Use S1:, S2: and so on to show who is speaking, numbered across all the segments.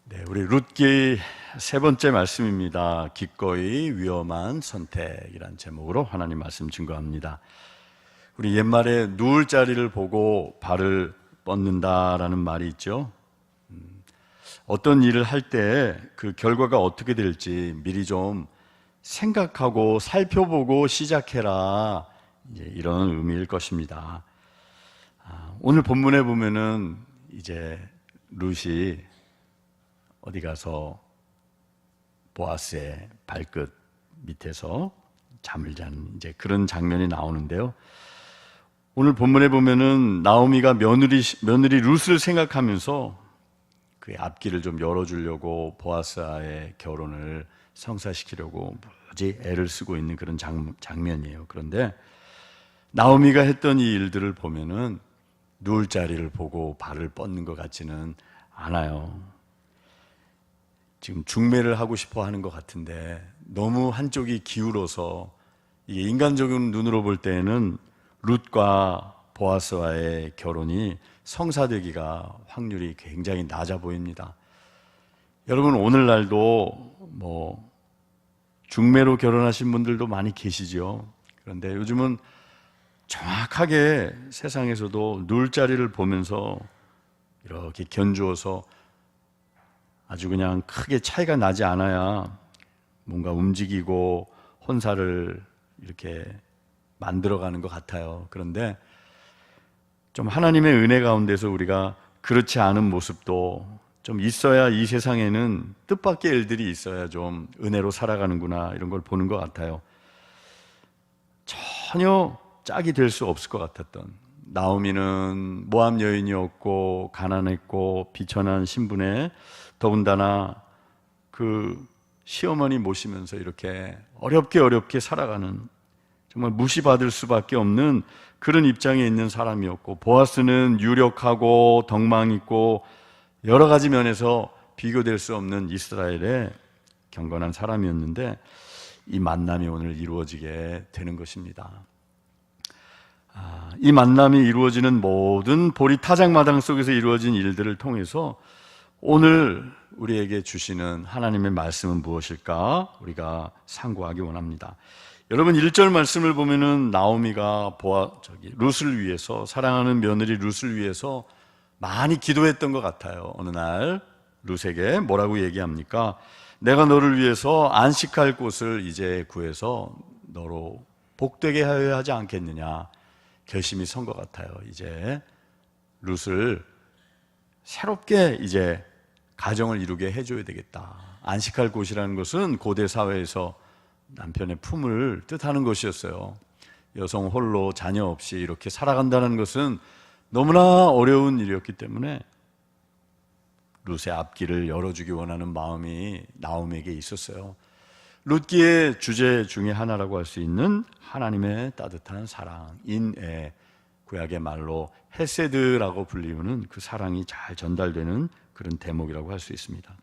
S1: 네, 우리 룻기 세 번째 말씀입니다. 기꺼이 위험한 선택이란 제목으로 하나님 말씀 증거합니다. 우리 옛말에 누울 자리를 보고 발을 뻗는다라는 말이 있죠. 어떤 일을 할 때 그 결과가 어떻게 될지 미리 좀 생각하고 살펴보고 시작해라, 이런 의미일 것입니다. 오늘 본문에 보면은 이제 룻이 어디 가서 보아스의 발끝 밑에서 잠을 자는 이제 그런 장면이 나오는데요. 오늘 본문에 보면은 나오미가 며느리 룻을 생각하면서 그의 앞길을 좀 열어주려고 보아스와의 결혼을 성사시키려고 무지 애를 쓰고 있는 그런 장면이에요. 그런데 나오미가 했던 이 일들을 보면은 누울 자리를 보고 발을 뻗는 것 같지는 않아요. 지금 중매를 하고 싶어 하는 것 같은데 너무 한쪽이 기울어서 이게 인간적인 눈으로 볼 때에는 룻과 보아스와의 결혼이 성사되기가 확률이 굉장히 낮아 보입니다. 여러분, 오늘날도 중매로 결혼하신 분들도 많이 계시죠. 그런데 요즘은 정확하게 세상에서도 누울 자리를 보면서 이렇게 견주어서 아주 그냥 크게 차이가 나지 않아야 뭔가 움직이고 혼사를 이렇게 만들어가는 것 같아요. 그런데 좀 하나님의 은혜 가운데서 우리가 그렇지 않은 모습도 좀 있어야 이 세상에는 뜻밖의 일들이 있어야 좀 은혜로 살아가는구나, 이런 걸 보는 것 같아요. 전혀 짝이 될 수 없을 것 같았던 나오미는 모압 여인이었고 가난했고 비천한 신분에 더군다나 그 시어머니 모시면서 이렇게 어렵게 살아가는, 정말 무시받을 수밖에 없는 그런 입장에 있는 사람이었고, 보아스는 유력하고 덕망 있고 여러 가지 면에서 비교될 수 없는 이스라엘의 경건한 사람이었는데 이 만남이 오늘 이루어지게 되는 것입니다. 이 만남이 이루어지는 모든 보리 타작마당 속에서 이루어진 일들을 통해서 오늘 우리에게 주시는 하나님의 말씀은 무엇일까? 우리가 상고하기 원합니다. 여러분, 1절 말씀을 보면은 나오미가 룻을 위해서, 사랑하는 며느리 룻을 위해서 많이 기도했던 것 같아요. 어느 날 룻에게 뭐라고 얘기합니까? 내가 너를 위해서 안식할 곳을 이제 구해서 너로 복되게 하여야 하지 않겠느냐, 결심이 선 것 같아요. 이제 룻을 새롭게 이제 가정을 이루게 해줘야 되겠다. 안식할 곳이라는 것은 고대 사회에서 남편의 품을 뜻하는 것이었어요. 여성 홀로 자녀 없이 이렇게 살아간다는 것은 너무나 어려운 일이었기 때문에 룻의 앞길을 열어주기 원하는 마음이 나오미에게 있었어요. 룻기의 주제 중에 하나라고 할 수 있는 하나님의 따뜻한 사랑, 인애, 구약의 말로 헤세드라고 불리우는 그 사랑이 잘 전달되는 그런 대목이라고 할 수 있습니다.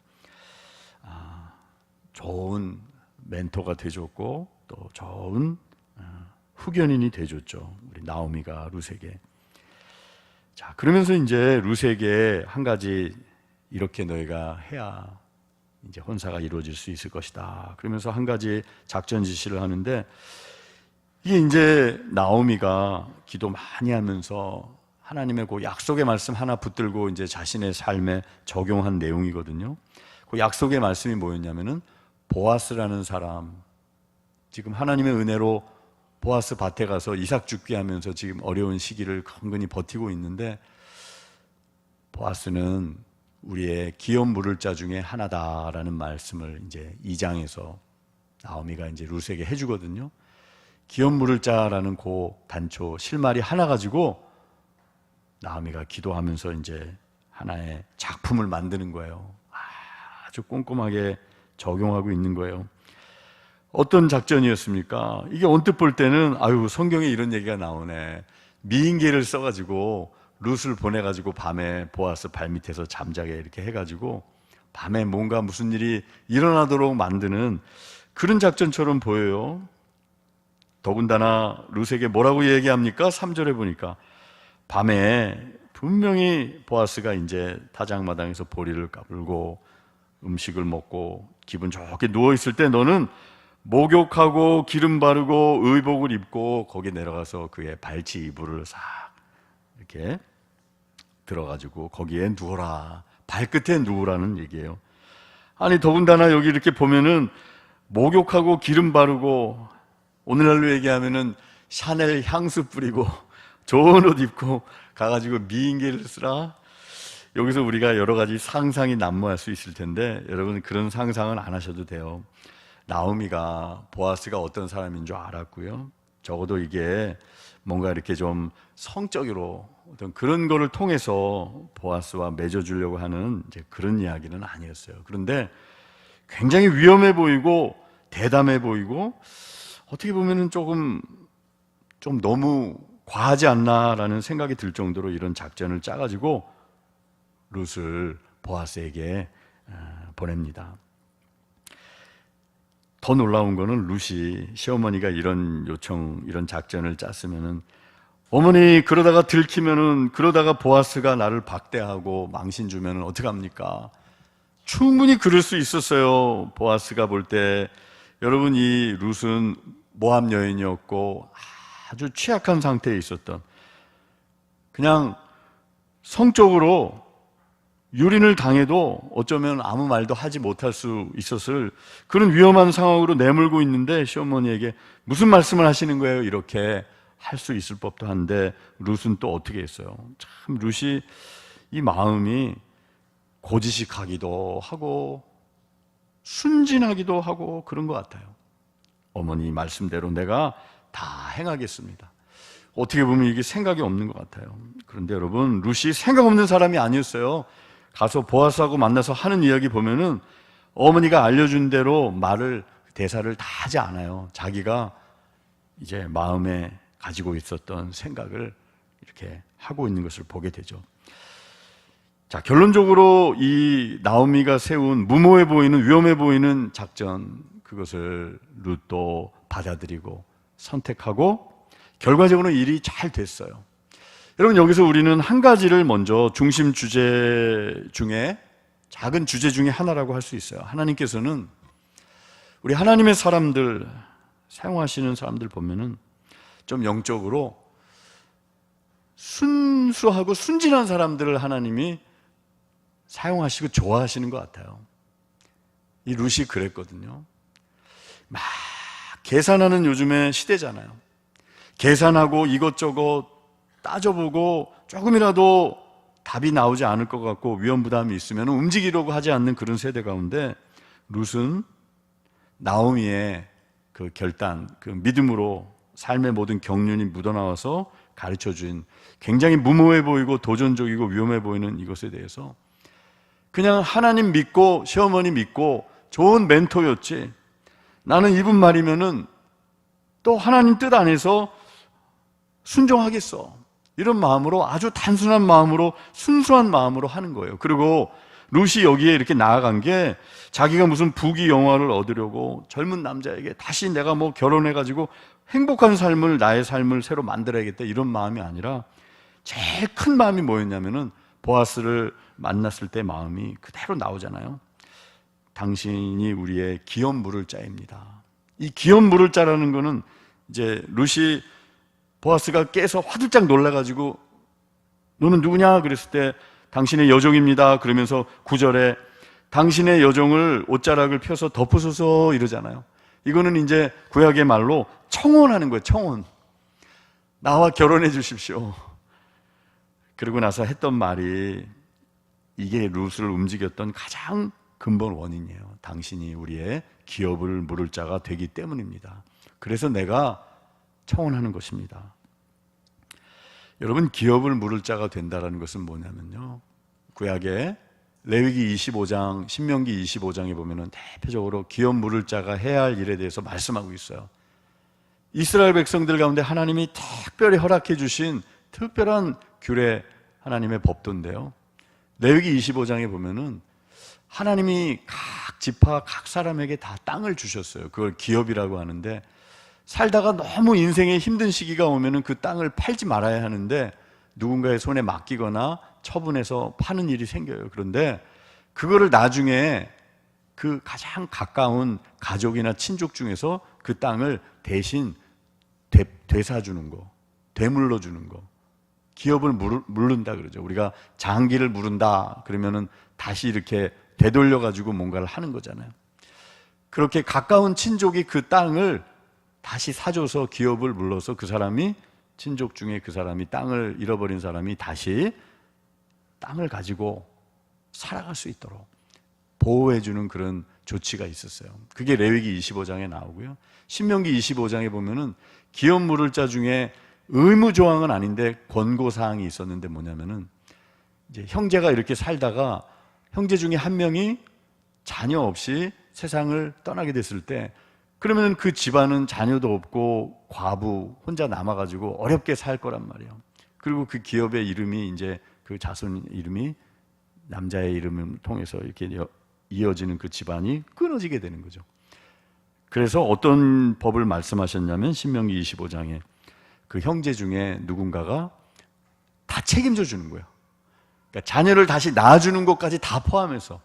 S1: 좋은 멘토가 되줬고 또 좋은 후견인이 되줬죠. 우리 나오미가 룻에게. 자, 그러면서 이제 룻에게 한 가지, 이렇게 너희가 해야 이제 혼사가 이루어질 수 있을 것이다. 그러면서 한 가지 작전 지시를 하는데, 이게 이제 나오미가 기도 많이 하면서 하나님의 그 약속의 말씀 하나 붙들고 이제 자신의 삶에 적용한 내용이거든요. 그 약속의 말씀이 뭐였냐면은 보아스라는 사람, 지금 하나님의 은혜로 보아스 밭에 가서 이삭 죽게 하면서 지금 어려운 시기를 근근히 버티고 있는데, 보아스는 우리의 기업 물을 자 중에 하나다라는 말씀을 이제 2장에서 나오미가 이제 룻에게 해주거든요. 기업 물을 자라는 그 단초 실마리 하나 가지고 나오미가 기도하면서 이제 하나의 작품을 만드는 거예요. 아주 꼼꼼하게 적용하고 있는 거예요. 어떤 작전이었습니까? 이게 언뜻 볼 때는 성경에 이런 얘기가 나오네. 미인계를 써가지고 룻을 보내가지고 밤에 보아스 발밑에서 잠자게 이렇게 해가지고 밤에 뭔가 무슨 일이 일어나도록 만드는 그런 작전처럼 보여요. 더군다나 룻에게 뭐라고 얘기합니까? 3절에 보니까 밤에 분명히 보아스가 이제 타작마당에서 보리를 까불고 음식을 먹고 기분 좋게 누워있을 때 너는 목욕하고 기름 바르고 의복을 입고 거기 내려가서 그의 발치 이불을 싹 이렇게 들어가지고 거기에 누워라. 발끝에 누우라는 얘기예요. 아니 더군다나 여기 이렇게 보면은 목욕하고 기름 바르고 오늘날로 얘기하면은 샤넬 향수 뿌리고 좋은 옷 입고 가가지고 미인계를 쓰라. 여기서 우리가 여러 가지 상상이 난무할 수 있을 텐데 여러분 그런 상상은 안 하셔도 돼요. 나오미가 보아스가 어떤 사람인 줄 알았고요. 적어도 이게 뭔가 이렇게 좀 성적으로 어떤 그런 거를 통해서 보아스와 맺어주려고 하는 이제 그런 이야기는 아니었어요. 그런데 굉장히 위험해 보이고 대담해 보이고 어떻게 보면은 조금 좀 너무 과하지 않나라는 생각이 들 정도로 이런 작전을 짜가지고 룻을 보아스에게 보냅니다. 더 놀라운 거는 룻이 시어머니가 이런 요청, 이런 작전을 짰으면은 어머니 그러다가 들키면은 그러다가 보아스가 나를 박대하고 망신 주면은 어떡합니까? 충분히 그럴 수 있었어요. 보아스가 볼 때 여러분 이 룻은 모압 여인이었고 아주 취약한 상태에 있었던 그냥 성적으로 유린을 당해도 어쩌면 아무 말도 하지 못할 수 있었을 그런 위험한 상황으로 내몰고 있는데 시어머니에게 무슨 말씀을 하시는 거예요? 이렇게 할 수 있을 법도 한데 룻은 또 어떻게 했어요? 참 룻이 이 마음이 고지식하기도 하고 순진하기도 하고 그런 것 같아요. 어머니 말씀대로 내가 다 행하겠습니다. 어떻게 보면 이게 생각이 없는 것 같아요. 그런데 여러분 룻이 생각 없는 사람이 아니었어요. 가서 보아스하고 만나서 하는 이야기 보면은 어머니가 알려준 대로 대사를 다 하지 않아요. 자기가 이제 마음에 가지고 있었던 생각을 이렇게 하고 있는 것을 보게 되죠. 자, 결론적으로 이 나오미가 세운 무모해 보이는 위험해 보이는 작전 그것을 룻도 받아들이고 선택하고 결과적으로 일이 잘 됐어요. 여러분 여기서 우리는 한 가지를 먼저 중심 주제 중에 작은 주제 중에 하나라고 할 수 있어요. 하나님께서는 우리 하나님의 사람들 사용하시는 사람들 보면은 좀 영적으로 순수하고 순진한 사람들을 하나님이 사용하시고 좋아하시는 것 같아요. 이 룻이 그랬거든요. 막 계산하는 요즘의 시대잖아요. 계산하고 이것저것 따져보고 조금이라도 답이 나오지 않을 것 같고 위험부담이 있으면 움직이려고 하지 않는 그런 세대 가운데 룻은 나오미의 그 결단, 그 믿음으로 삶의 모든 경륜이 묻어나와서 가르쳐준 굉장히 무모해 보이고 도전적이고 위험해 보이는 이것에 대해서 그냥 하나님 믿고 시어머니 믿고 좋은 멘토였지 나는 이분 말이면은 또 하나님 뜻 안에서 순종하겠어 이런 마음으로 아주 단순한 마음으로 순수한 마음으로 하는 거예요. 그리고 룻이 여기에 이렇게 나아간 게 자기가 무슨 부귀 영화를 얻으려고 젊은 남자에게 다시 내가 뭐 결혼해가지고 행복한 삶을 나의 삶을 새로 만들어야겠다 이런 마음이 아니라 제일 큰 마음이 뭐였냐면은 보아스를 만났을 때 마음이 그대로 나오잖아요. 당신이 우리의 기업 물을 자입니다. 이 기업 물을 자라는 거는 이제 룻이 보아스가 깨서 화들짝 놀라가지고 너는 누구냐 그랬을 때 당신의 여종입니다 그러면서 9절에 당신의 여종을 옷자락을 펴서 덮으소서 이러잖아요. 이거는 이제 구약의 말로 청혼하는 거예요. 청혼. 나와 결혼해 주십시오. 그러고 나서 했던 말이 이게 룻을 움직였던 가장 근본 원인이에요. 당신이 우리의 기업을 물을 자가 되기 때문입니다. 그래서 내가 청혼하는 것입니다. 여러분 기업을 물을 자가 된다는 것은 뭐냐면요 구약의 레위기 25장, 신명기 25장에 보면은 대표적으로 기업 물을 자가 해야 할 일에 대해서 말씀하고 있어요. 이스라엘 백성들 가운데 하나님이 특별히 허락해 주신 특별한 규례 하나님의 법도인데요 레위기 25장에 보면은 하나님이 각 지파 각 사람에게 다 땅을 주셨어요. 그걸 기업이라고 하는데 살다가 너무 인생에 힘든 시기가 오면은 그 땅을 팔지 말아야 하는데 누군가의 손에 맡기거나 처분해서 파는 일이 생겨요. 그런데 그거를 나중에 그 가장 가까운 가족이나 친족 중에서 그 땅을 대신 되사주는 거, 되물러 주는 거. 기업을 물른다 그러죠. 우리가 장기를 물은다 그러면은 다시 이렇게 되돌려 가지고 뭔가를 하는 거잖아요. 그렇게 가까운 친족이 그 땅을 다시 사줘서 기업을 물러서 그 사람이, 친족 중에 그 사람이, 땅을 잃어버린 사람이 다시 땅을 가지고 살아갈 수 있도록 보호해주는 그런 조치가 있었어요. 그게 레위기 25장에 나오고요. 신명기 25장에 보면은 기업 물을 자 중에 의무 조항은 아닌데 권고 사항이 있었는데 뭐냐면은 이제 형제가 이렇게 살다가 형제 중에 한 명이 자녀 없이 세상을 떠나게 됐을 때, 그러면 그 집안은 자녀도 없고 과부 혼자 남아가지고 어렵게 살 거란 말이에요. 그리고 그 기업의 이름이 이제 그 자손 이름이 남자의 이름을 통해서 이렇게 이어지는 그 집안이 끊어지게 되는 거죠. 그래서 어떤 법을 말씀하셨냐면 신명기 25장에 그 형제 중에 누군가가 다 책임져 주는 거예요. 그러니까 자녀를 다시 낳아주는 것까지 다 포함해서.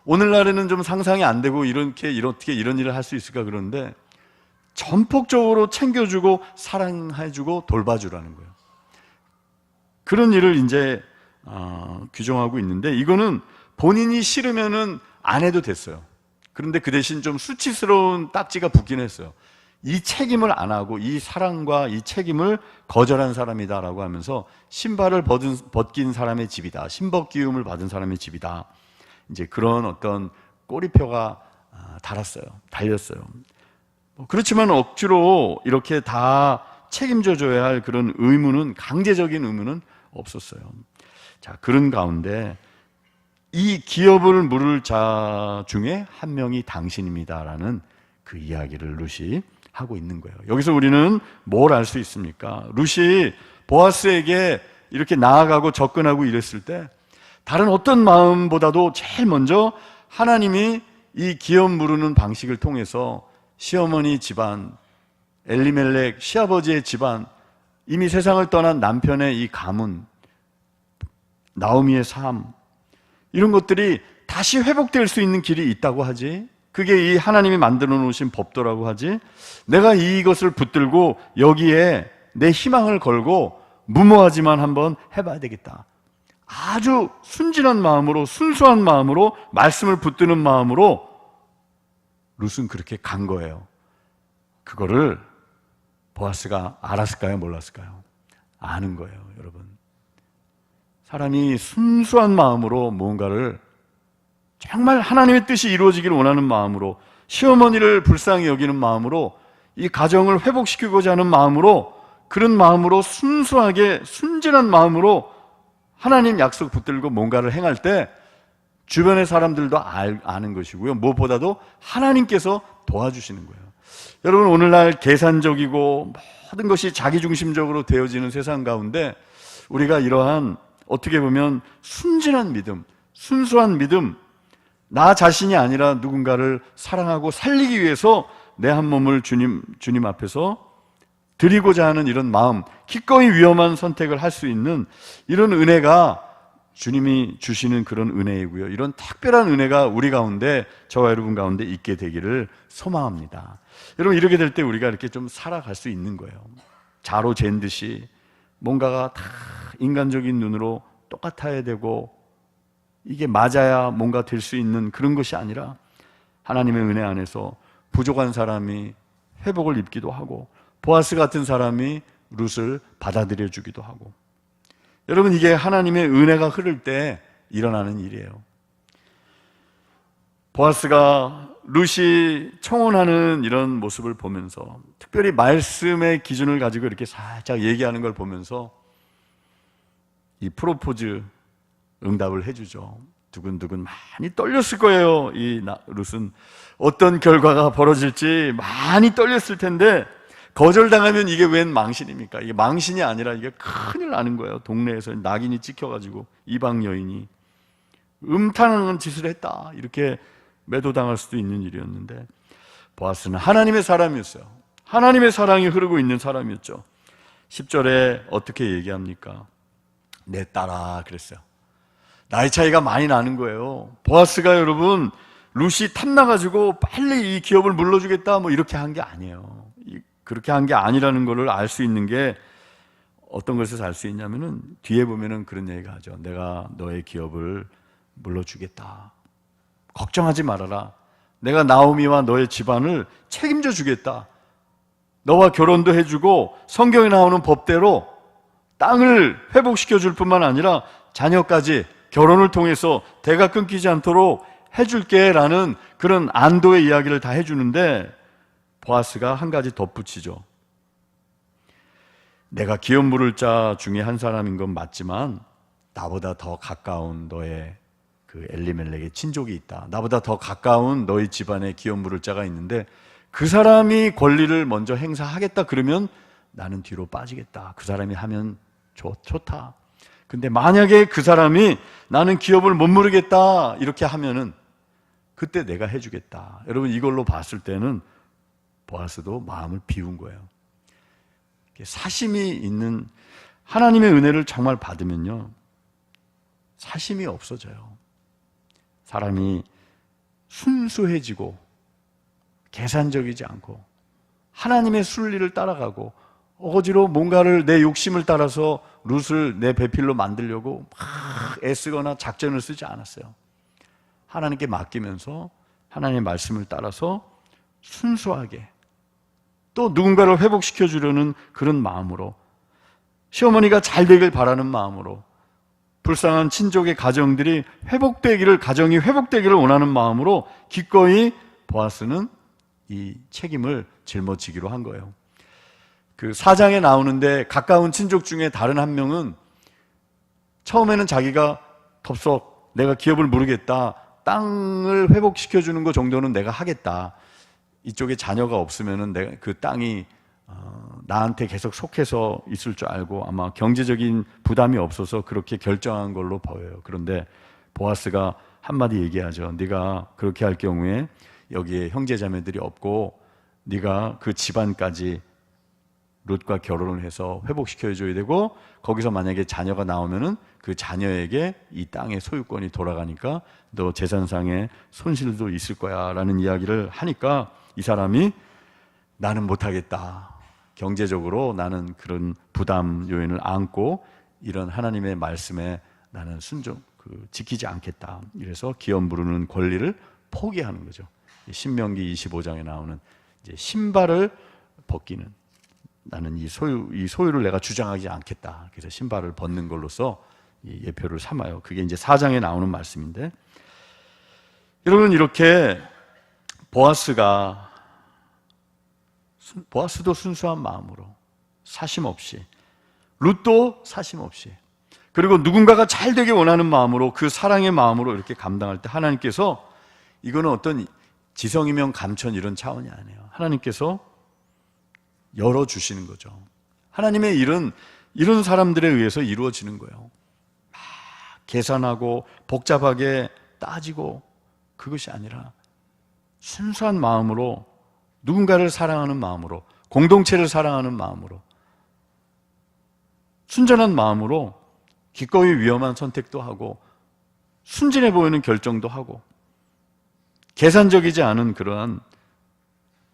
S1: 오늘날에는 좀 상상이 안 되고 어떻게 이런 일을 할 수 있을까 그러는데 전폭적으로 챙겨주고 사랑해주고 돌봐주라는 거예요. 그런 일을 이제 규정하고 있는데, 이거는 본인이 싫으면은 안 해도 됐어요. 그런데 그 대신 좀 수치스러운 딱지가 붙긴 했어요. 이 책임을 안 하고 이 사랑과 이 책임을 거절한 사람이다라고 하면서 신발을 벗긴 사람의 집이다, 신벗기움을 받은 사람의 집이다, 이제 그런 어떤 꼬리표가 달렸어요. 그렇지만 억지로 이렇게 다 책임져 줘야 할 그런 의무는, 강제적인 의무는 없었어요. 자, 그런 가운데 이 기업을 물을 자 중에 한 명이 당신입니다라는 그 이야기를 룻이 하고 있는 거예요. 여기서 우리는 뭘 알 수 있습니까? 룻이 보아스에게 이렇게 나아가고 접근하고 이랬을 때 다른 어떤 마음보다도 제일 먼저 하나님이 이 기업 물르는 방식을 통해서 시어머니 집안, 엘리멜렉 시아버지의 집안, 이미 세상을 떠난 남편의 이 가문, 나오미의 삶, 이런 것들이 다시 회복될 수 있는 길이 있다고 하지. 그게 이 하나님이 만들어 놓으신 법도라고 하지. 내가 이것을 붙들고 여기에 내 희망을 걸고 무모하지만 한번 해봐야 되겠다. 아주 순진한 마음으로, 순수한 마음으로, 말씀을 붙드는 마음으로 룻은 그렇게 간 거예요. 그거를 보아스가 알았을까요? 몰랐을까요? 아는 거예요, 여러분. 사람이 순수한 마음으로 무언가를 정말 하나님의 뜻이 이루어지기를 원하는 마음으로, 시어머니를 불쌍히 여기는 마음으로, 이 가정을 회복시키고자 하는 마음으로, 그런 마음으로 순수하게 순진한 마음으로 하나님 약속 붙들고 뭔가를 행할 때 주변의 사람들도 아는 것이고요, 무엇보다도 하나님께서 도와주시는 거예요. 여러분, 오늘날 계산적이고 모든 것이 자기중심적으로 되어지는 세상 가운데 우리가 이러한 어떻게 보면 순진한 믿음, 순수한 믿음, 나 자신이 아니라 누군가를 사랑하고 살리기 위해서 내 한 몸을 주님 앞에서 드리고자 하는 이런 마음, 기꺼이 위험한 선택을 할 수 있는 이런 은혜가 주님이 주시는 그런 은혜이고요, 이런 특별한 은혜가 우리 가운데, 저와 여러분 가운데 있게 되기를 소망합니다. 여러분, 이렇게 될 때 우리가 이렇게 좀 살아갈 수 있는 거예요. 자로 잰 듯이 뭔가가 다 인간적인 눈으로 똑같아야 되고 이게 맞아야 뭔가 될 수 있는 그런 것이 아니라 하나님의 은혜 안에서 부족한 사람이 회복을 입기도 하고 보아스 같은 사람이 룻을 받아들여 주기도 하고, 여러분, 이게 하나님의 은혜가 흐를 때 일어나는 일이에요. 보아스가 룻이 청혼하는 이런 모습을 보면서, 특별히 말씀의 기준을 가지고 이렇게 살짝 얘기하는 걸 보면서 이 프로포즈 응답을 해주죠. 두근두근 많이 떨렸을 거예요. 이 룻은 어떤 결과가 벌어질지 많이 떨렸을 텐데, 거절당하면 이게 웬 망신입니까? 이게 망신이 아니라 이게 큰일 나는 거예요. 동네에서 낙인이 찍혀가지고 이방 여인이 음탕한 짓을 했다, 이렇게 매도당할 수도 있는 일이었는데, 보아스는 하나님의 사람이었어요. 하나님의 사랑이 흐르고 있는 사람이었죠. 10절에 어떻게 얘기합니까? 내 딸아, 그랬어요. 나이 차이가 많이 나는 거예요. 보아스가 여러분 룻이 탐나가지고 빨리 이 기업을 물러주겠다 뭐 이렇게 한 게 아니에요. 그렇게 한 게 아니라는 것을 알 수 있는 게 어떤 것에서 알 수 있냐면은 뒤에 보면은 그런 얘기가 하죠. 내가 너의 기업을 물러주겠다. 걱정하지 말아라. 내가 나오미와 너의 집안을 책임져 주겠다. 너와 결혼도 해주고 성경에 나오는 법대로 땅을 회복시켜 줄 뿐만 아니라 자녀까지 결혼을 통해서 대가 끊기지 않도록 해줄게 라는 그런 안도의 이야기를 다 해주는데 보아스가 한 가지 덧붙이죠. 내가 기업 물을 자 중에 한 사람인 건 맞지만 나보다 더 가까운 너의 그 엘리멜렉의 친족이 있다. 나보다 더 가까운 너희 집안에 기업 물을 자가 있는데 그 사람이 권리를 먼저 행사하겠다 그러면 나는 뒤로 빠지겠다. 그 사람이 하면 좋다. 근데 만약에 그 사람이 나는 기업을 못 물으겠다 이렇게 하면은 그때 내가 해주겠다. 여러분 이걸로 봤을 때는 보아스도 마음을 비운 거예요. 사심이 있는 하나님의 은혜를 정말 받으면요 사심이 없어져요. 사람이 순수해지고 계산적이지 않고 하나님의 순리를 따라가고 어거지로 뭔가를 내 욕심을 따라서 룻을 내 배필로 만들려고 막 애쓰거나 작전을 쓰지 않았어요. 하나님께 맡기면서 하나님의 말씀을 따라서 순수하게 또 누군가를 회복시켜 주려는 그런 마음으로 시어머니가 잘 되길 바라는 마음으로 불쌍한 친족의 가정이 회복되기를 원하는 마음으로 기꺼이 보아스는 이 책임을 짊어지기로 한 거예요. 그 4장에 나오는데 가까운 친족 중에 다른 한 명은 처음에는 자기가 덥석 내가 기업을 물으겠다, 땅을 회복시켜 주는 것 정도는 내가 하겠다, 이쪽에 자녀가 없으면은 내가 그 땅이 나한테 계속 속해서 있을 줄 알고 아마 경제적인 부담이 없어서 그렇게 결정한 걸로 보여요. 그런데 보아스가 한마디 얘기하죠. 네가 그렇게 할 경우에 여기에 형제자매들이 없고 네가 그 집안까지 룻과 결혼을 해서 회복시켜줘야 되고 거기서 만약에 자녀가 나오면은 그 자녀에게 이 땅의 소유권이 돌아가니까 너 재산상의 손실도 있을 거야 라는 이야기를 하니까 이 사람이 나는 못하겠다. 경제적으로 나는 그런 부담 요인을 안고 이런 하나님의 말씀에 나는 지키지 않겠다. 이래서 기업 부르는 권리를 포기하는 거죠. 신명기 25장에 나오는 이제 신발을 벗기는 나는 이 소유를 내가 주장하지 않겠다. 그래서 신발을 벗는 걸로써 이 예표를 삼아요. 그게 이제 4장에 나오는 말씀인데 여러분 이렇게 보아스도 순수한 마음으로 사심 없이 룻도 사심 없이 그리고 누군가가 잘 되길 원하는 마음으로 그 사랑의 마음으로 이렇게 감당할 때 하나님께서 이거는 어떤 지성이면 감천 이런 차원이 아니에요. 하나님께서 열어주시는 거죠. 하나님의 일은 이런 사람들에 의해서 이루어지는 거예요. 막 계산하고 복잡하게 따지고 그것이 아니라 순수한 마음으로 누군가를 사랑하는 마음으로 공동체를 사랑하는 마음으로 순전한 마음으로 기꺼이 위험한 선택도 하고 순진해 보이는 결정도 하고 계산적이지 않은 그러한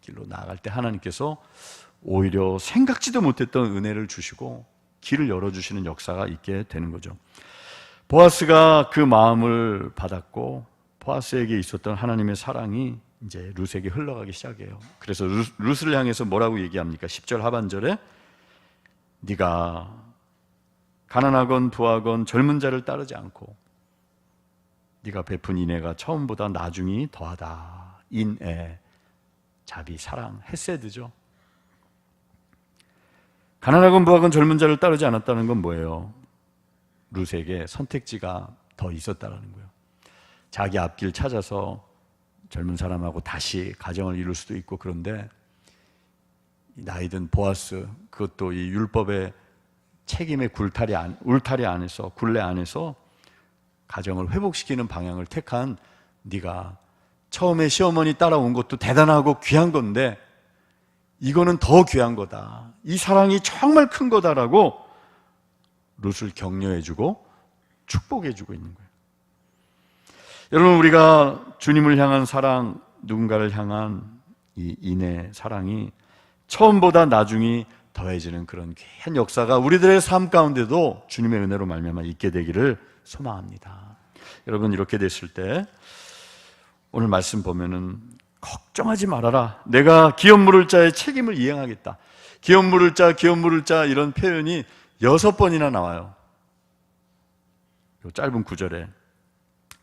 S1: 길로 나아갈 때 하나님께서 오히려 생각지도 못했던 은혜를 주시고 길을 열어주시는 역사가 있게 되는 거죠. 보아스가 그 마음을 받았고 보아스에게 있었던 하나님의 사랑이 이제 룻에게 흘러가기 시작해요. 그래서 룻을 향해서 뭐라고 얘기합니까? 10절 하반절에 네가 가난하건 부하건 젊은 자를 따르지 않고 네가 베푼 인애가 처음보다 나중이 더하다. 인애, 자비, 사랑, 헤세드죠. 가난하건 부하건 젊은 자를 따르지 않았다는 건 뭐예요? 룻에게 선택지가 더 있었다는 거예요. 자기 앞길 찾아서 젊은 사람하고 다시 가정을 이룰 수도 있고 그런데 나이든 보아스 그것도 이 율법의 책임의 울타리 안에서 굴레 안에서 가정을 회복시키는 방향을 택한 네가 처음에 시어머니 따라온 것도 대단하고 귀한 건데 이거는 더 귀한 거다. 이 사랑이 정말 큰 거다라고 룻을 격려해주고 축복해주고 있는 거예요. 여러분, 우리가 주님을 향한 사랑, 누군가를 향한 이 인내, 사랑이 처음보다 나중이 더해지는 그런 귀한 역사가 우리들의 삶 가운데도 주님의 은혜로 말미암아 있게 되기를 소망합니다. 여러분, 이렇게 됐을 때 오늘 말씀 보면은 걱정하지 말아라, 내가 기업 물을 자의 책임을 이행하겠다. 기업 물을 자, 기업 물을 자, 이런 표현이 6번이나 나와요, 이 짧은 구절에.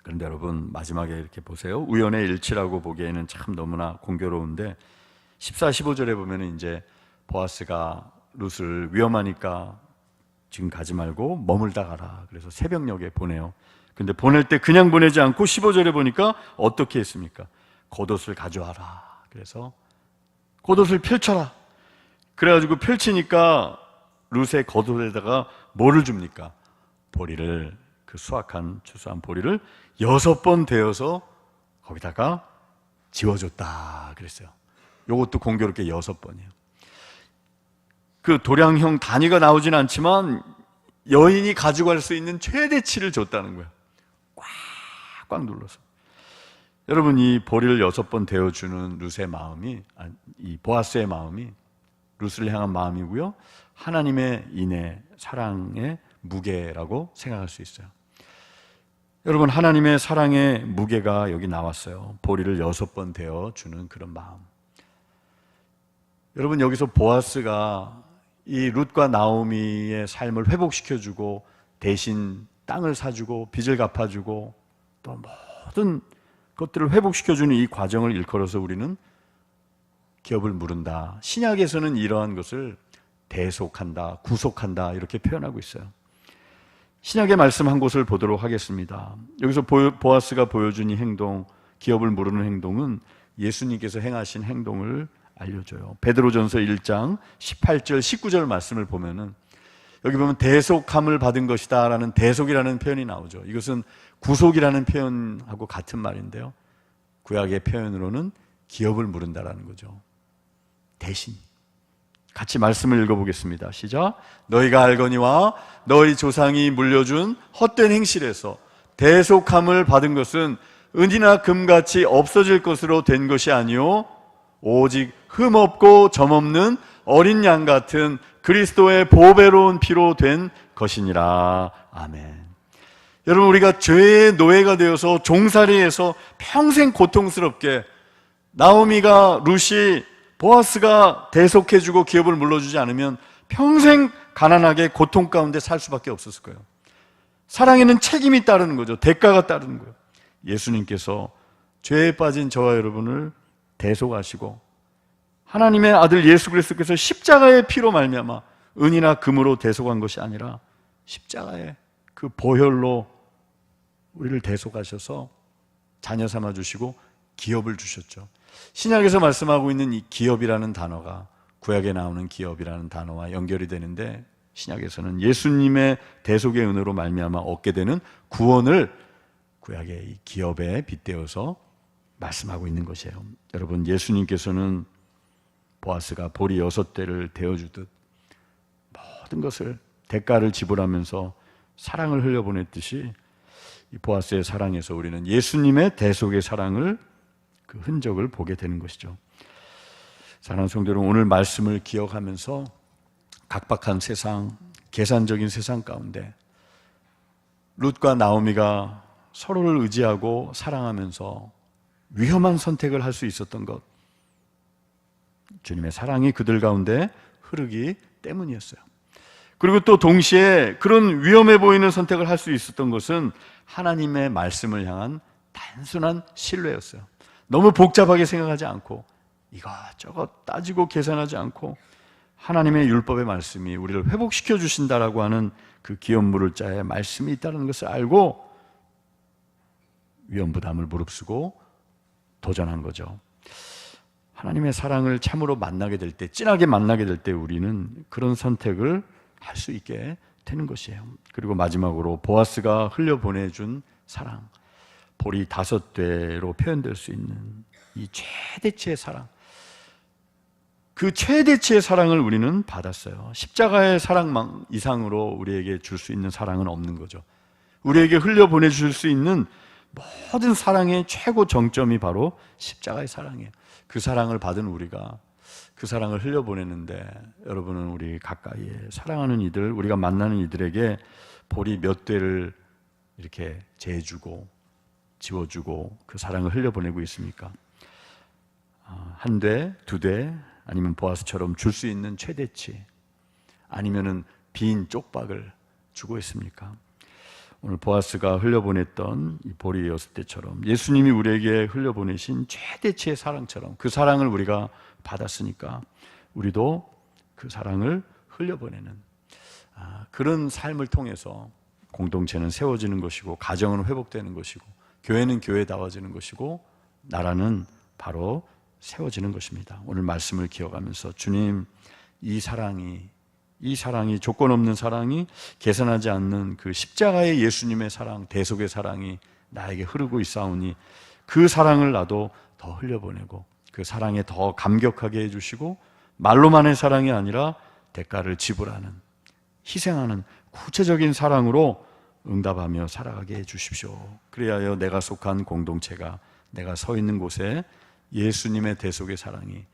S1: 그런데 여러분, 마지막에 이렇게 보세요. 우연의 일치라고 보기에는 참 너무나 공교로운데 14, 15절에 보면은 이제 보아스가 룻을 위험하니까 지금 가지 말고 머물다 가라, 그래서 새벽녘에 보내요. 근데 보낼 때 그냥 보내지 않고 15절에 보니까 어떻게 했습니까? 겉옷을 가져와라. 그래서 겉옷을 펼쳐라. 그래가지고 펼치니까 룻의 겉옷에다가 뭐를 줍니까? 보리를, 그 수확한 추수한 보리를 6번 되어서 거기다가 지워줬다 그랬어요. 요것도 공교롭게 6번이에요. 그 도량형 단위가 나오진 않지만 여인이 가져갈 수 있는 최대치를 줬다는 거예요. 꽉꽉 눌러서. 여러분, 이 보리를 6번 데워주는 룻의 마음이, 이 보아스의 마음이 룻을 향한 마음이고요, 하나님의 인애, 사랑의 무게라고 생각할 수 있어요. 여러분, 하나님의 사랑의 무게가 여기 나왔어요. 보리를 6번 데워주는 그런 마음. 여러분, 여기서 보아스가 이 룻과 나오미의 삶을 회복시켜주고 대신 땅을 사주고 빚을 갚아주고 또 모든 것들을 회복시켜주는 이 과정을 일컬어서 우리는 기업을 물은다. 신약에서는 이러한 것을 대속한다, 구속한다, 이렇게 표현하고 있어요. 신약의 말씀 한 곳을 보도록 하겠습니다. 여기서 보아스가 보여준 이 행동, 기업을 무르는 행동은 예수님께서 행하신 행동을 알려줘요. 베드로전서 1장 18절 19절 말씀을 보면은 여기 보면 대속함을 받은 것이다 라는 대속이라는 표현이 나오죠. 이것은 구속이라는 표현하고 같은 말인데요, 구약의 표현으로는 기업을 무른다라는 거죠. 대신. 같이 말씀을 읽어보겠습니다. 시작. 너희가 알거니와 너희 조상이 물려준 헛된 행실에서 대속함을 받은 것은 은이나 금같이 없어질 것으로 된 것이 아니요 오직 흠없고 점없는 어린 양 같은 그리스도의 보배로운 피로 된 것이니라. 아멘. 여러분, 우리가 죄의 노예가 되어서 종살이에서 평생 고통스럽게, 나오미가, 룻이, 보아스가 대속해주고 기업을 물러주지 않으면 평생 가난하게 고통 가운데 살 수밖에 없었을 거예요. 사랑에는 책임이 따르는 거죠. 대가가 따르는 거예요. 예수님께서 죄에 빠진 저와 여러분을 대속하시고 하나님의 아들 예수 그리스도께서 십자가의 피로 말미암아 은이나 금으로 대속한 것이 아니라 십자가의 그 보혈로 우리를 대속하셔서 자녀 삼아 주시고 기업을 주셨죠. 신약에서 말씀하고 있는 이 기업이라는 단어가 구약에 나오는 기업이라는 단어와 연결이 되는데, 신약에서는 예수님의 대속의 은혜로 말미암아 얻게 되는 구원을 구약의 이 기업에 빗대어서 말씀하고 있는 것이에요. 여러분, 예수님께서는 보아스가 보리 6대를 데워주듯 모든 것을 대가를 지불하면서 사랑을 흘려보냈듯이 이 보아스의 사랑에서 우리는 예수님의 대속의 사랑을, 그 흔적을 보게 되는 것이죠. 사랑하는 성도 여러분, 오늘 말씀을 기억하면서 각박한 세상, 계산적인 세상 가운데 룻과 나오미가 서로를 의지하고 사랑하면서 위험한 선택을 할 수 있었던 것, 주님의 사랑이 그들 가운데 흐르기 때문이었어요. 그리고 또 동시에 그런 위험해 보이는 선택을 할 수 있었던 것은 하나님의 말씀을 향한 단순한 신뢰였어요. 너무 복잡하게 생각하지 않고 이것저것 따지고 계산하지 않고 하나님의 율법의 말씀이 우리를 회복시켜 주신다라고 하는 그 기업 물을 자의 말씀이 있다는 것을 알고 위험 부담을 무릅쓰고 도전한 거죠. 하나님의 사랑을 참으로 만나게 될 때, 진하게 만나게 될 때 우리는 그런 선택을 할 수 있게 되는 것이에요. 그리고 마지막으로 보아스가 흘려보내준 사랑, 보리 5대로 표현될 수 있는 이 최대치의 사랑, 그 최대치의 사랑을 우리는 받았어요. 십자가의 사랑 이상으로 우리에게 줄 수 있는 사랑은 없는 거죠. 우리에게 흘려보내줄 수 있는 모든 사랑의 최고 정점이 바로 십자가의 사랑이에요. 그 사랑을 받은 우리가 그 사랑을 흘려보내는데, 여러분은 우리 가까이에 사랑하는 이들, 우리가 만나는 이들에게 보리 몇 대를 이렇게 재주고 지워주고 그 사랑을 흘려보내고 있습니까? 한 대, 두 대, 아니면 보아스처럼 줄 수 있는 최대치, 아니면은 빈 쪽박을 주고 있습니까? 오늘 보아스가 흘려보냈던 이 보리 여섯 대처럼 예수님이 우리에게 흘려보내신 최대치의 사랑처럼 그 사랑을 우리가 받았으니까 우리도 그 사랑을 흘려보내는 그런 삶을 통해서 공동체는 세워지는 것이고, 가정은 회복되는 것이고, 교회는 교회다워지는 것이고, 나라는 바로 세워지는 것입니다. 오늘 말씀을 기억하면서 주님, 이 사랑이 조건 없는 사랑이, 계산하지 않는 그 십자가의 예수님의 사랑, 대속의 사랑이 나에게 흐르고 있사오니 그 사랑을 나도 더 흘려보내고 그 사랑에 더 감격하게 해주시고, 말로만의 사랑이 아니라 대가를 지불하는, 희생하는 구체적인 사랑으로 응답하며 살아가게 해주십시오. 그래야 내가 속한 공동체가, 내가 서 있는 곳에 예수님의 대속의 사랑이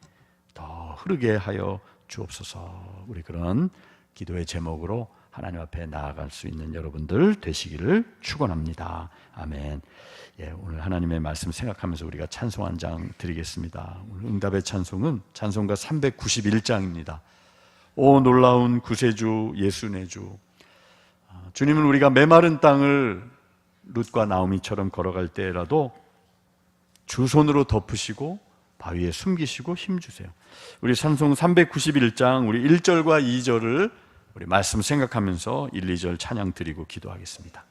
S1: 더 흐르게 하여 주옵소서. 우리 그런 기도의 제목으로 하나님 앞에 나아갈 수 있는 여러분들 되시기를 축원합니다. 아멘. 오늘 하나님의 말씀 생각하면서 우리가 찬송 한 장 드리겠습니다. 오늘 응답의 찬송은 찬송가 391장입니다. 오 놀라운 구세주 예수 내 주. 주님은 우리가 메마른 땅을 룻과 나오미처럼 걸어갈 때라도 주 손으로 덮으시고 바위에 숨기시고 힘주세요. 우리 찬송 391장 우리 1절과 2절을 우리 말씀 생각하면서 1, 2절 찬양 드리고 기도하겠습니다.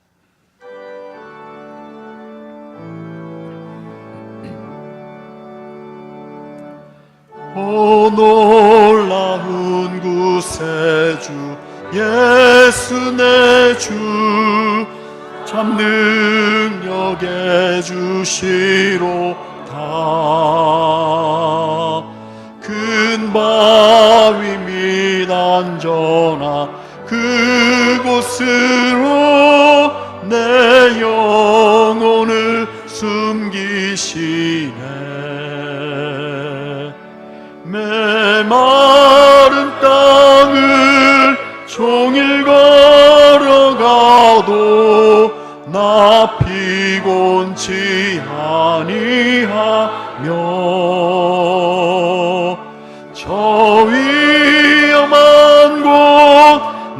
S2: 오 놀라운 구세주 예수 내 주, 참 능력의 주시로다. 큰 바위 및 안전한 그곳으로 내 영혼을 숨기시네. 메마른 땅을 종일 걸어가도 나 피곤치 아니하며 저 위험한 곳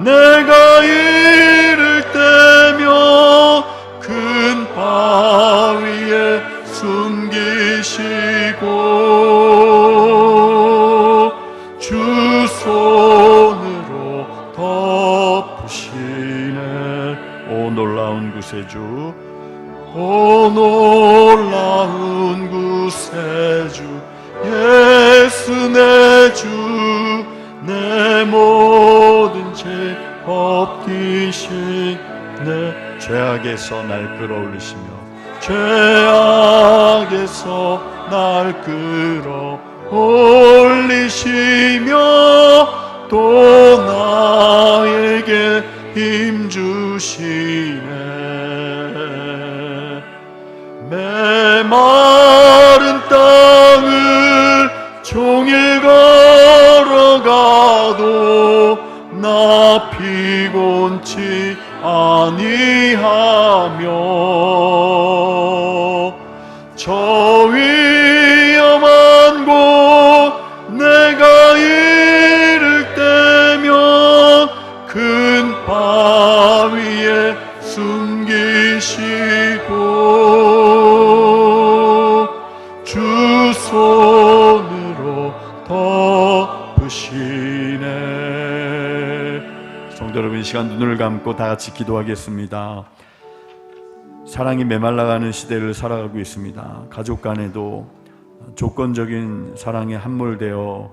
S2: 내가 이를 때면 큰 바위에 숨기시고 주 손으로 덮으시네.
S1: 오 놀라운 구세주,
S2: 오 놀라운 구세주 예수 내 주, 내 모든 죄 벗기시네.
S1: 죄악에서 날 끌어올리시며
S2: 죄악에서 날 끌어올리시며 또 나에게 힘주시네. 메마른 땅을 종일 걸어가도 나 피곤치 아니하며 저 위험한 곳 내가 이를 때면 큰 바위에 숨기시고 주 손으로 덮으시네.
S1: 성도 여러분, 이 시간 눈을 감고 다 같이 기도하겠습니다. 사랑이 메말라가는 시대를 살아가고 있습니다. 가족 간에도 조건적인 사랑에 함몰되어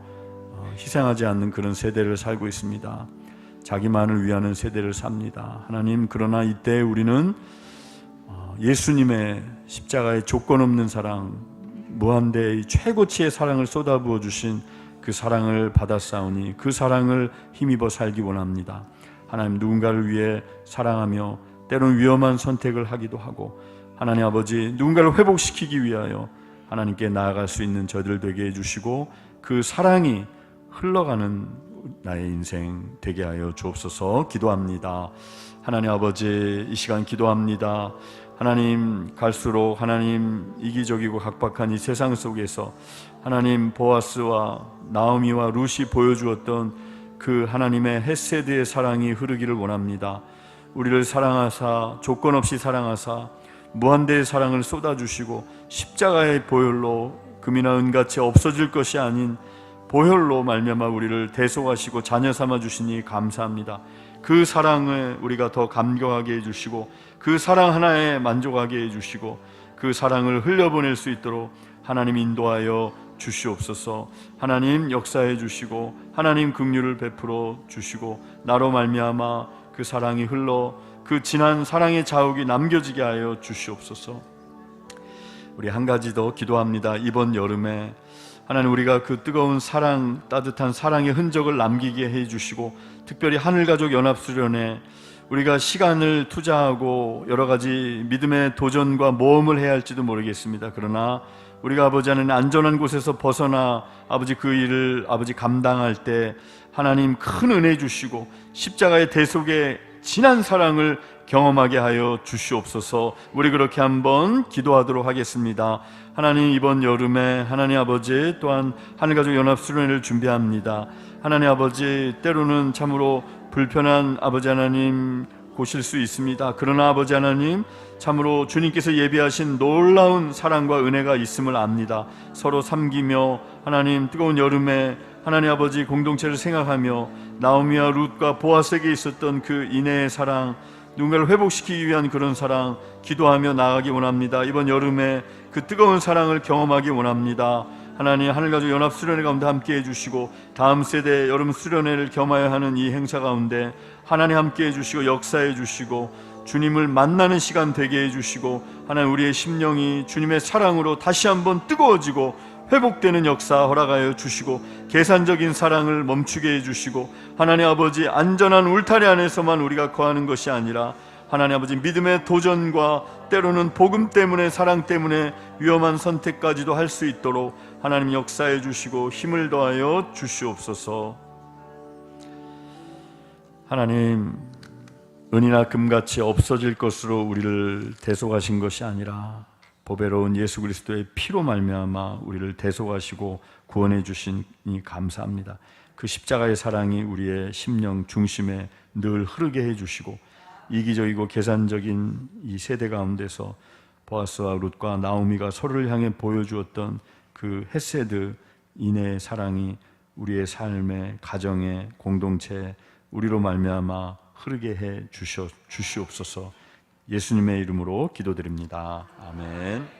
S1: 희생하지 않는 그런 세대를 살고 있습니다. 자기만을 위하는 세대를 삽니다. 하나님, 그러나 이때 우리는 예수님의 십자가의 조건 없는 사랑, 무한대의 최고치의 사랑을 쏟아부어 주신 그 사랑을 받았사오니 그 사랑을 힘입어 살기 원합니다. 하나님, 누군가를 위해 사랑하며 때로는 위험한 선택을 하기도 하고 하나님 아버지, 누군가를 회복시키기 위하여 하나님께 나아갈 수 있는 저희들 되게 해주시고 그 사랑이 흘러가는 나의 인생 되게 하여 주옵소서. 기도합니다. 하나님 아버지, 이 시간 기도합니다. 하나님, 갈수록 하나님 이기적이고 각박한 이 세상 속에서 하나님 보아스와 나오미와 룻이 보여주었던 그 하나님의 헤세드의 사랑이 흐르기를 원합니다. 우리를 사랑하사, 조건 없이 사랑하사 무한대의 사랑을 쏟아주시고 십자가의 보혈로 금이나 은같이 없어질 것이 아닌 보혈로 말미암아 우리를 대속하시고 자녀 삼아 주시니 감사합니다. 그 사랑을 우리가 더 감격하게 해주시고 그 사랑 하나에 만족하게 해주시고 그 사랑을 흘려보낼 수 있도록 하나님 인도하여 주시옵소서. 하나님 역사해 주시고 하나님 긍휼을 베풀어 주시고 나로 말미암아 그 사랑이 흘러 그 진한 사랑의 자욱이 남겨지게 하여 주시옵소서. 우리 한 가지 더 기도합니다. 이번 여름에 하나님, 우리가 그 뜨거운 사랑, 따뜻한 사랑의 흔적을 남기게 해주시고 특별히 하늘가족 연합수련회 우리가 시간을 투자하고 여러 가지 믿음의 도전과 모험을 해야 할지도 모르겠습니다. 그러나 우리가 아버지 하나님 안전한 곳에서 벗어나 아버지 그 일을 아버지 감당할 때 하나님 큰 은혜 주시고 십자가의 대속의 진한 사랑을 경험하게 하여 주시옵소서. 우리 그렇게 한번 기도하도록 하겠습니다. 하나님, 이번 여름에 하나님 아버지 또한 하늘가족 연합수련회를 준비합니다. 하나님 아버지, 때로는 참으로 불편한 아버지 하나님 보실 수 있습니다. 그러나 아버지 하나님, 참으로 주님께서 예비하신 놀라운 사랑과 은혜가 있음을 압니다. 서로 섬기며 하나님 뜨거운 여름에 하나님 아버지 공동체를 생각하며 나오미와 룻과 보아스에게 있었던 그 인애의 사랑, 누군가를 회복시키기 위한 그런 사랑 기도하며 나아가기 원합니다. 이번 여름에 그 뜨거운 사랑을 경험하기 원합니다. 하나님, 하늘가족 연합수련회 가운데 함께 해주시고 다음 세대 여름 수련회를 겸하여 하는 이 행사 가운데 하나님 함께 해주시고 역사해 주시고 주님을 만나는 시간 되게 해주시고 하나님, 우리의 심령이 주님의 사랑으로 다시 한번 뜨거워지고 회복되는 역사 허락하여 주시고 계산적인 사랑을 멈추게 해주시고 하나님 아버지, 안전한 울타리 안에서만 우리가 거하는 것이 아니라 하나님 아버지, 믿음의 도전과 때로는 복음 때문에 사랑 때문에 위험한 선택까지도 할 수 있도록 하나님 역사해 주시고 힘을 더하여 주시옵소서. 하나님, 은이나 금같이 없어질 것으로 우리를 대속하신 것이 아니라 보배로운 예수 그리스도의 피로 말미암아 우리를 대속하시고 구원해 주시니 감사합니다. 그 십자가의 사랑이 우리의 심령 중심에 늘 흐르게 해 주시고 이기적이고 계산적인 이 세대 가운데서 보아스와 룻과 나오미가 서로를 향해 보여주었던 그 헤세드 인애의 사랑이 우리의 삶의 가정의 공동체 우리로 말미암아 흐르게 해 주시옵소서. 예수님의 이름으로 기도드립니다. 아멘.